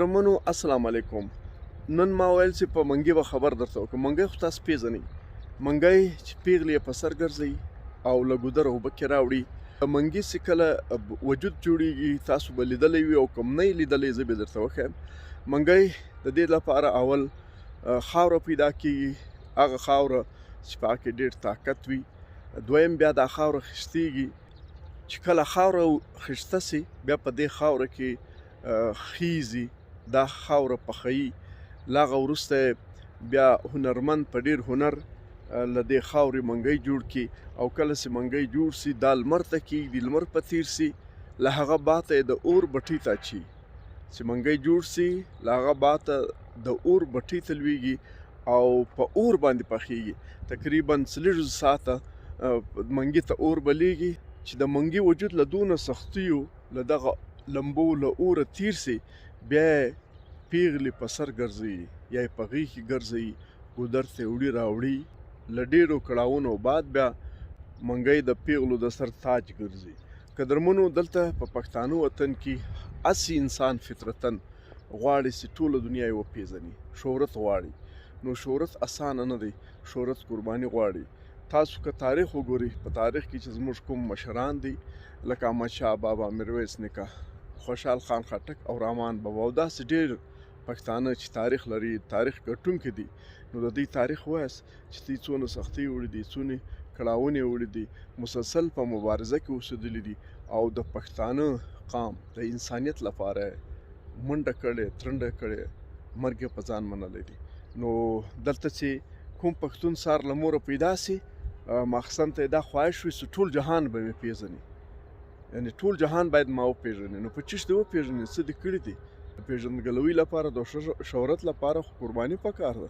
رمنو السلام علیکم. نن ما ویل چې په منګي به خبر درته وکړم. منګي خو تاسو پیژنئ. منګی چې پیغلي په سر ګرځوي او له ګودره اوبه کې راوړي. منګي چې کله وجود جوړیږي تاسو به لیدلی وي او کوم نه یې لیدلی زه به درته وښیم. منګی د دې لپاره اول خاوره پیدا کیږي، هغه خاوره چې په هغه کې ډېر طاقت وي. دویم بیا دا خاوره خښتېږي، چې کله خاوره خښته سي بیا په دې خاوره کې خیزي، دا خاوره پخوي. له هغه وروسته بیا هنرمند په ډېر هنر له دې خاورې منګی جوړ کړي او کله چې منګی جوړ سي دا لمر ته کېږدي، لمر په تیر سي، له هغه بعد یې د اور بټۍ ته اچي. چې منګی جوړ سي له هغه بعد د اور بټۍ ته لویږي او په اور باندې پخېږي. تقریبا 40 ساعته منګي ته اور بلیږي چې د منګي وجود له دونه سختیو له دغه لمبو له اوره تیر سي، بیا یې پیغلي په سر ګرځوي یا یې په غېږ کې ګرځوي، ګودر ته یې وړي راوړي. له ډېرو کړاوونو بعد بیا منګی د پیغلو د سر تاج ګرځي. قدرمنو دلته په پښتانه وطن کې هسې انسان فطرتاً غواړي چې ټوله دنیا یې وپېژني، شهرت غواړي. نو شهرت اسانه نه دی، شهرت قرباني غواړي. تاسو که تاریخ وګورئ، په تاریخ کې چې زموږ کوم مشران دي لکه احمدشاه بابا، میرویس نیکه، خوشحال خان خټک او رحمان بابا او داسې ډېر پښتانه چې تاریخ لري، تاریخ ګټونکي دي، نو د دوی تاریخ ووایاست چې دوی څونه سختۍ وړي دي، څونه کړاوونه وړي دي، مسلسل په مبارزه کې اوسېدلي دي او د پښتانه قام د انسانیت لپاره منډه کړې، ترنډه کړې، مرګ یې په ځان منلی دی. نو دلته چې کوم پښتون سار له موره پیدا سي، ماخستن ته یې دا خواهش وي چې ټول جهان به مې پیژني، یعنې ټول جهان باید ما وپېژني. نو په چیش دې وپېژني، څه دې کړي دي؟ د پېژندګلوۍ لپاره، د شهرت لپاره خو قرباني پکار ده.